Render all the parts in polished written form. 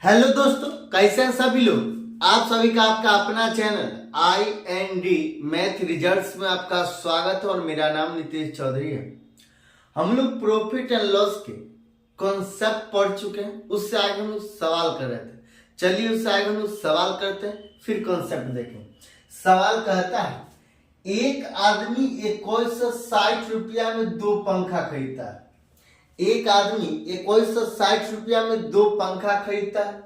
Hello दोस्तों, कैसे हैं सभी लोग। आप सभी का आपका अपना चैनल IND मैथ रिजल्ट्स में आपका स्वागत है और मेरा नाम नितेश चौधरी है। हम लोग प्रॉफिट एंड लॉस के कॉन्सेप्ट पढ़ चुके हैं। उससे आगे हम लोग सवाल कर रहे थे। चलिए उससे आगे हम लोग सवाल करते हैं, फिर कॉन्सेप्ट देखें। सवाल कहता है, एक आदमी 2160 रुपया में 2 पंखा खरीदता है। एक आदमी 2160 रुपया में 2 पंखा खरीदता है।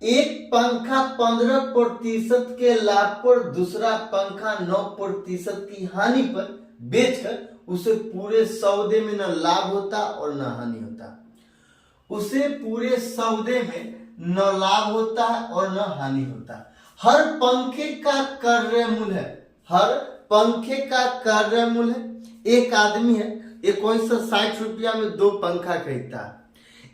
एक पंखा 15% के लाभ पर, दूसरा पंखा 9% की हानि पर बेचकर उसे पूरे सौदे में न लाभ होता और न हानि होता। उसे पूरे सौदे में न लाभ होता और न हानि होता। हर पंखे का क्रय मूल्य है, हर पंखे का क्रय मूल्य है। एक आदमी है, 2160 रुपया में 2 पंखा खरीदता है।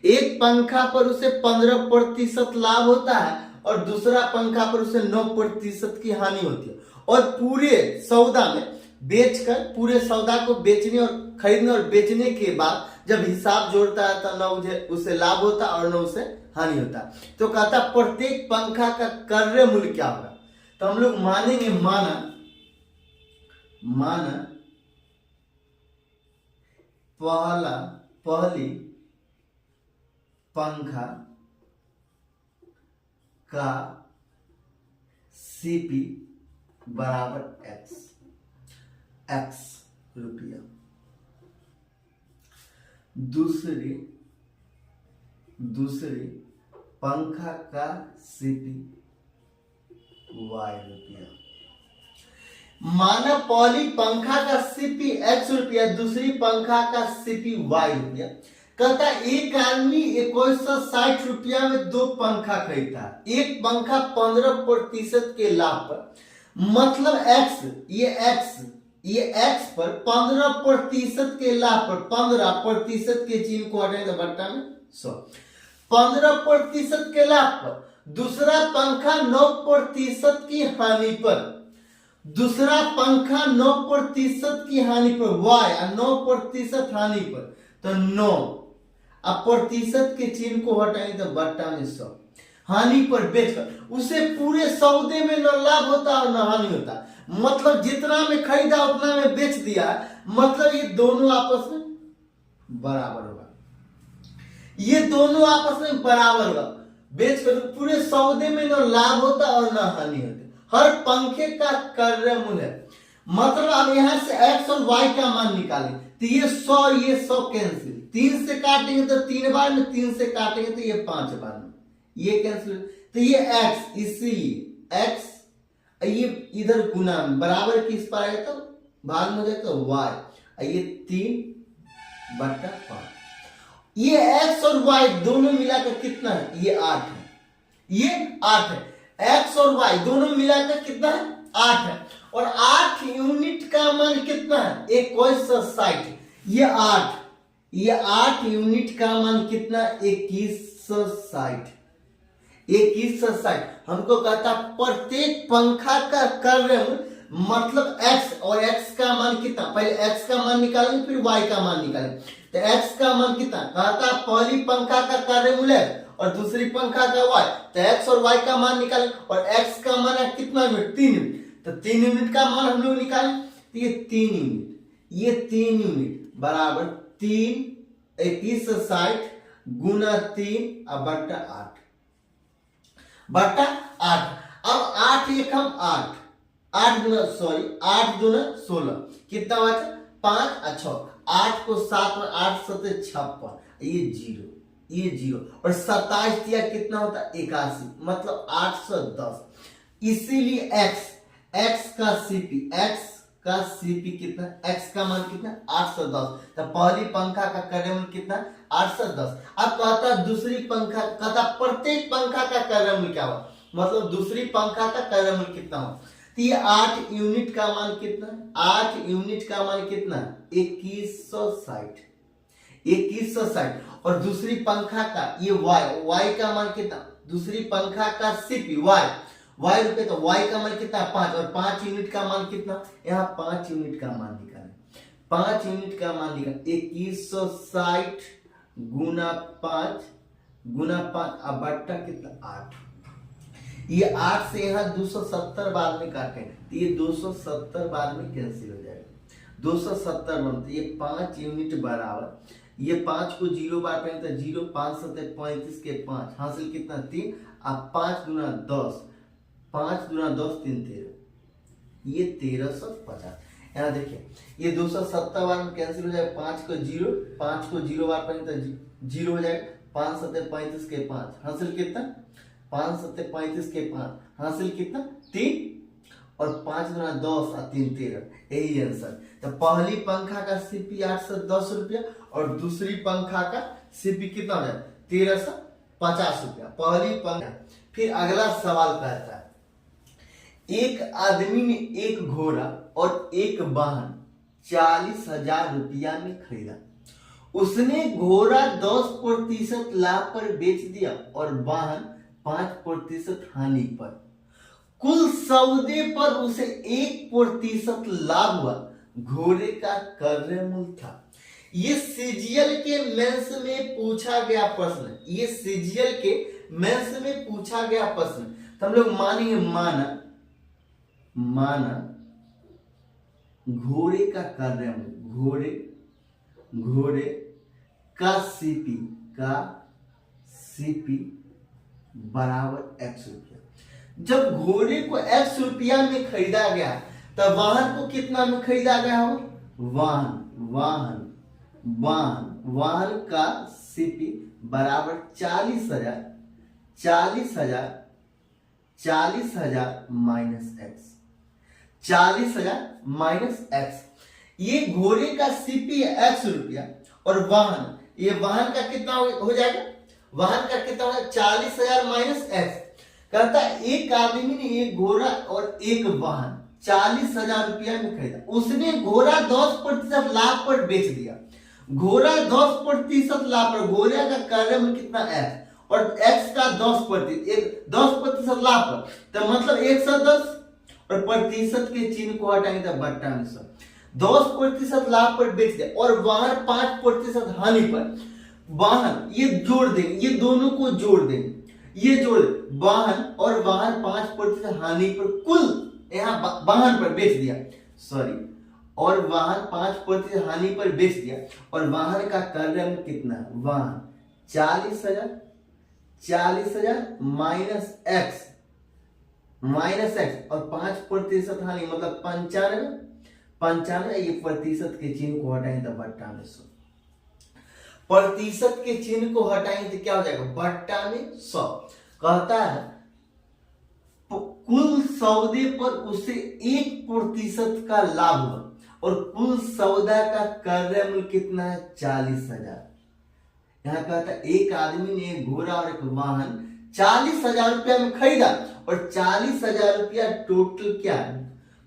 एक पंखा पर उसे 15% लाभ होता है और दूसरा पंखा पर उसे 9% की हानि होती है। और पूरे सौदा में बेचकर, पूरे सौदा को बेचने और खरीदने और बेचने के बाद जब हिसाब जोड़ता है तो न उसे लाभ होता और न उसे हानि होता। तो कहता प्रत्येक पंखा का क्रय मूल्य क्या होगा। तो हम लोग मानेंगे, माना पहली पंखा का CP बराबर x रुपया, दूसरी पंखा का CP y रुपया। माना पहली पंखा का CP x रुपया, दूसरी पंखा का CP y रुपया। कहता एक आदमी 2160 रुपया में 2 पंखा खरीदता। एक पंखा 15% के लाभ पर, मतलब ये x पर 15% के लाभ पर, 15% के चिन्ह को हटाएंगे बट्टा में 100, 15% के लाभ पर। दूसरा पंखा 9% की हानि पर, दूसरा पंखा 9% की हानि पर y, 9% हानि पर तो 9। अब प्रतिशत के चिन्ह को हटाएंगे तो बट्टा में 100। हानि पर बेचकर उसे पूरे सौदे में न लाभ होता और न हानि होता। मतलब जितना में खरीदा उतना में बेच दिया, मतलब ये दोनों आपस में बराबर होगा। ये दोनों आपस में बराबर होगा। बेचकर पूरे सौदे में न लाभ होता और न हानि होता। हर पंखे का क्रय मूल्य है। मतलब अब यहां से x और y का मान निकालें तो ये 100 कैंसिल, 3 से काटेंगे तो 3 बार में, 3 से काटेंगे तो ये 5 बार में, ये कैंसिल। तो ये x, इसीलिए x ये इधर गुना में बराबर किस पर आएगा तो भाग में हो जाएगा तो y, ये 3/5। ये x और y दोनों मिलाकर कितना है, ये 8 है, ये 8 है। x और y दोनों मिलाकर कितना है, 8 है। और 8 यूनिट का मान कितना है, 2160। ये 8 यूनिट का मान कितना, 2160। 2160 हमको कहता प्रत्येक पंखा का क्रय मतलब x, और x का मान कितना, पहले x का मान निकालेंगे फिर y का मान निकालेंगे। तो x का मान कितना, कहता पहली पंखा का क्रय मूल्य और दूसरी पंखा का y। तो x और y का मान निकालें और x का मान है कितना यूनिट, 3 यूनिट। तो 3 यूनिट का मान हम लोग निकालें तो ये 3 यूनिट, ये 3 यूनिट बराबर 3 2160 गुना 3 और बट्टा 8। अब 8 एक हम 8 दूना 16 कितना बचा, 5 और 6। 8 को 7 और 8 7 56, ये जीरो और 27 दिया कितना होता, 81, मतलब 810। इसीलिए x का CP कितना, x का मान कितना 810। तो पहली पंखा का क्रय मूल्य कितना 810। अब कहता दूसरी पंखा, कहता प्रत्येक पंखा का क्रय मूल्य क्या हुआ, मतलब दूसरी पंखा का क्रय मूल्य कितना हो। तो ये 8 यूनिट का मान कितना, 8 यूनिट का मान कितना 2160। और दूसरी पंखा का ये y का मान कितना, दूसरी पंखा का CP y रुपए, तो y का मान कितना 5 और 5 यूनिट का मान कितना, यहाँ 5 यूनिट का मान निकालें। 5 यूनिट का मान निकालें, 2160 गुना 5 गुना 5 अब बट्टा कितना 8। ये 8 से यहाँ 270 बाद में काटे तो ये 270 बाद में कैंसिल हो जाएगा। 270 बनते ये 5 यूनिट बराबर ये 5 को 0 बार पहले तो 0 5 7 35 के 5 हासिल कितना 3 अब 5 गुना 10 5 गुना 10 3 13 ये 1350। यहाँ देखिए ये 270 बार में कैंसिल हो जाएगा 5 को 0 बार पहले तो 0 हो जाएगा 5 7 35 के 5 हासिल कितना 5 7 35 के 5 हासिल कितना 3 और 5 गुना 10 और 3 13 यही आंसर। तो पहली पंखा का सीपी 810 रुपया और दूसरी पंखा का सीपी कितना हो जाए 1350 रुपया पहली पंखा। फिर अगला सवाल कहता है एक आदमी ने एक घोड़ा और एक वाहन 40,000 रुपया में खरीदा। उसने घोड़ा 10% लाभ पर बेच दिया और वाहन 5% हानि पर। कुल सौदे पर उसे 1% लाभ हुआ। घोड़े का क्रय मूल्य था। ये सीजीएल के मेंस में पूछा गया प्रश्न। ये सीजीएल के मेंस में पूछा गया प्रश्न। तो हम लोग मानेंगे माना घोड़े का क्रय मूल्य घोड़े का सीपी बराबर x रुपया। जब घोड़े को x रुपया में खरीदा गया तब वाहन को कितना में खरीदा गया हो वाहन का सीपी बराबर 40,000 माइनस x 40,000 माइनस x। ये घोड़े का सीपी है x रुपया और वाहन ये वाहन का कितना हो जाएगा वाहन का कितना होगा 40,000 माइनस x। कहता है एक आदमी ने एक घोड़ा और एक वाहन 40,000 रुपया में खरीदा। उसने घोड़ा 10% लाभ पर बेच दिया। घोड़ा 10% लाभ पर घोड़े का क्रय मूल्य कितना x और x का 10% लाभ पर तो मतलब 110 और प्रतिशत के चिन्ह को हटाएंगे तो बट्टा में 10% लाभ पर बेच दिया और वाहन 5% हानि पर। वाहन ये जोड़ देंगे ये दोनों को जोड़ देंगे ये जोड़ वाहन और वाहन 5% हानि पर कुल यहाँ वाहन पर बेच दिया और वाहन 5% हानि पर बेच दिया और वाहन का क्रय मूल्य कितना वाहन 40,000 माइनस x और 5% हानि मतलब 95 ये प्रतिशत के चिन्ह को हटाएंगे तो बट्टा में 100। प्रतिशत के चिन्ह को हटाएंगे तो क्या हो जाएगा बट्टा में 100। कहता है कुल सौदे पर उसे 1% का लाभ हुआ और कुल सौदा का क्रय मूल्य कितना है 40,000। यहाँ कहता है एक आदमी ने एक घोड़ा और एक वाहन 40,000 रुपया में खरीदा और 40,000 रुपया टोटल क्या है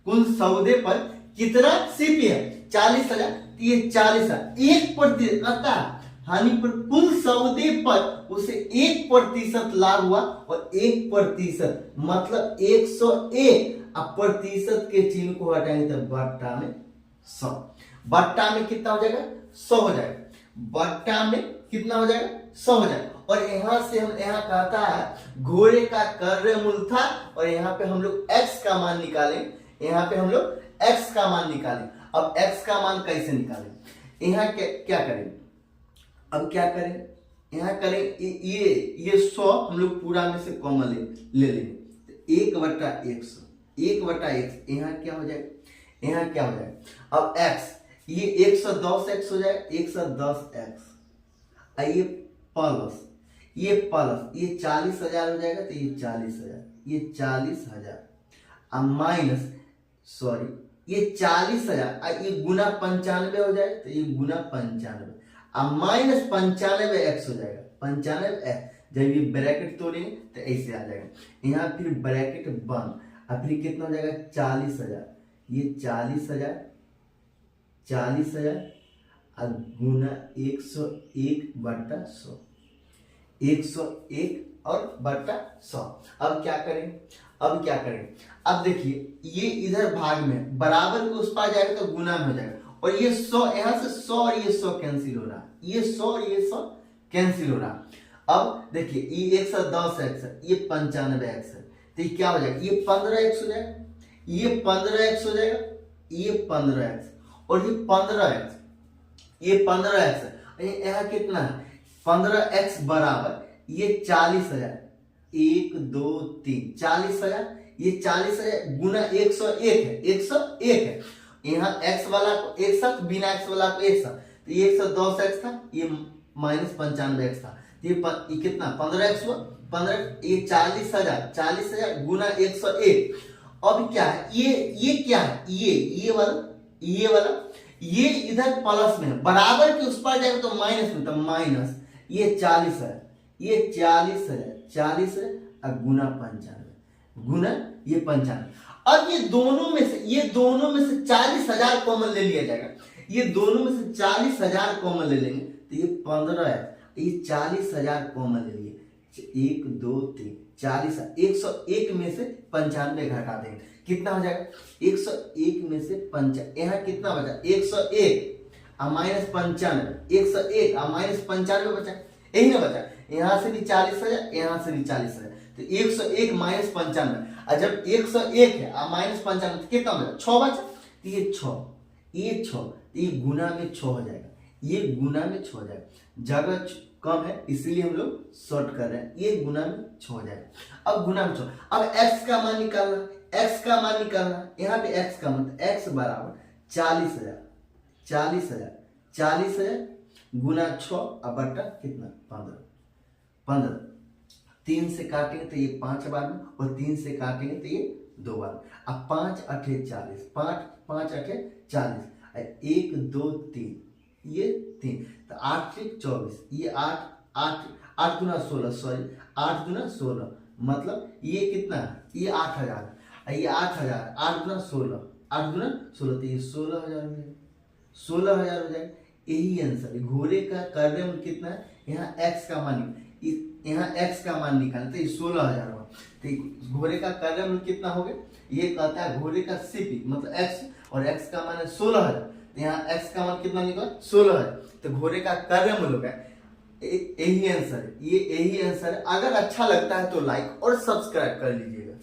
कुल सौदे पर कितना सीपी है 40,000 ये 40,000 1% कहता है हानि पर कुल सौदे पर उसे 1% लाभ हुआ और 1% मतलब 101 अब प्रतिशत के चिन्ह को हटाएंगे तो बट्टा में 100। बट्टा में कितना हो जाएगा 100 हो जाएगा। बट्टा में कितना हो जाएगा 100 हो जाएगा। और यहां से हम यहाँ कहता है घोड़े का क्रय मूल्य था और यहाँ पे हम लोग x का मान निकालें। यहाँ पे हम लोग x का मान निकालें। अब x का मान कैसे निकालें यहाँ क्या करें अब क्या करें यहाँ करें ये 100 हम लोग पूरा में से कॉमन ले लेंगे 1/100 यहाँ क्या हो जाएगा अब x ये 110x हो जाएगा 110x ये प्लस ये 40,000 हो जाएगा तो ये 40,000 अब माइनस ये 40,000 ये गुना 95 हो जाएगा तो ये गुना 95 अब माइनस 95x हो जाएगा 95x। जब ये ब्रैकेट तोड़ेंगे तो ऐसे आ जाएगा यहाँ फिर ब्रैकेट बंद अब फिर कितना हो जाएगा 40,000 ये 40,000 और गुना 101/100 101 और बट्टा 100। अब क्या करें अब देखिए ये इधर भाग में बराबर को उस पार जाएगा तो गुना में हो जाएगा और ये 100 यहां से 100 और ये 100 कैंसिल हो रहा ये 100 और ये 100 कैंसिल हो रहा। अब देखिए ये 110x है, ये 95x है, तो ये क्या हो जाएगा, ये 15x हो जाएगा, ये 15x हो जाएगा, ये 15x और ये 15x, ये 15x है। यहाँ कितना है 15x बराबर ये 40,000, 1 2 3 40,000, ये 40,000 गुना 101 है, 101 है। यहाँ x वाला को एक साथ, बिना x वाला को एक साथ, तो ये 110x था, ये -95x था, ये कितना 15x हुआ, 15 ये 40,000 गुना 101। अब क्या है ये क्या है, ये वाला ये इधर प्लस में है, बराबर के उस पर जाएगा तो माइनस में, तो माइनस ये 40,000, ये 40,000 और गुना 95 गुना ये 95। अब ये दोनों में से 40,000 कॉमन ले लिया जाएगा, ये दोनों में से 40,000 कॉमन ले लेंगे तो ये 15 है, ये 40,000 कॉमन ले लिए, 1 2 3 40, 101 में से 95 घटा देंगे, कितना हो जाएगा 101 में से 95, यहाँ कितना बचा 101 और -95, 101 और -95 बचा, यही ना बचा, यहाँ से भी 40,000, यहाँ से भी 40,000, तो 101 -95, और जब 101 है और -95 तो कितना बचा 6 बचा, तो ये 6 ये गुना में 6 हो जाएगा, ये गुना में 6 हो जाएगा, जगह कम है इसलिए हम लोग शॉर्ट कर रहे हैं, ये गुना में 6 हो जाएगा। अब गुना में 6, अब x का मान निकालना, यहाँ पे x का मान, x बराबर 40,000 गुना 6 और बट्टा कितना 15, 3 से काटेंगे तो ये 5 बार में, और 3 से काटेंगे तो ये 2 बार में। अब 5 8 40, 5 8 40, 1 2 3 ये 3, तो 8 24, ये 8 गुना 16, सॉरी 8 गुना 16, मतलब ये कितना है, ये 8,000, ये 8,000, 8 गुना 16 तो ये 16,000 हो जाएगा, 16,000 हो जाएगा। यही आंसर है, घोड़े का कर्णमूल कितना है, यहाँ x का मान, यहाँ x का मान निकालना, तो ये 16,000 हुआ, तो घोड़े का कर्णमूल कितना हो गया, ये कहता है घोड़े का सीपी मतलब x, और x का मान है 16,000, तो यहाँ x का मान कितना निकला 16,000, तो घोड़े का कर्णमूल हो गया। यही आंसर है, ये यही आंसर है। अगर अच्छा लगता है तो लाइक और सब्सक्राइब कर लीजिएगा।